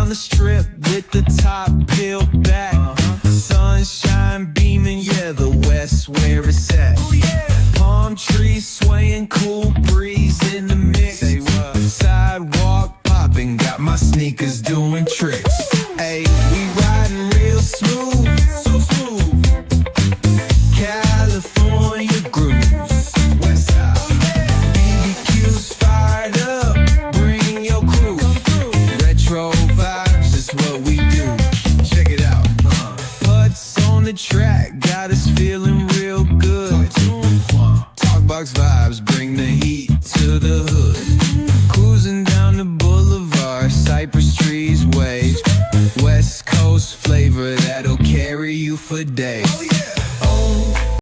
the strip with the top peeled back. Sunshine beaming, yeah, the West where it's at. Palm trees swaying, cool breeze in the mix. Sidewalk popping, got my sneakers doing tricks. Ayy, we riding real smooth, so smooth. California grooves, West Side. BBQ's fired up, bring your crew. Retro vibes is what we do. Check it out. Putts on the track, got us feeling real good. Talkbox vibes, bring the heat to the hood. Cruising down the boulevard, cypress trees wave. West Coast flavor that'll carry you for days.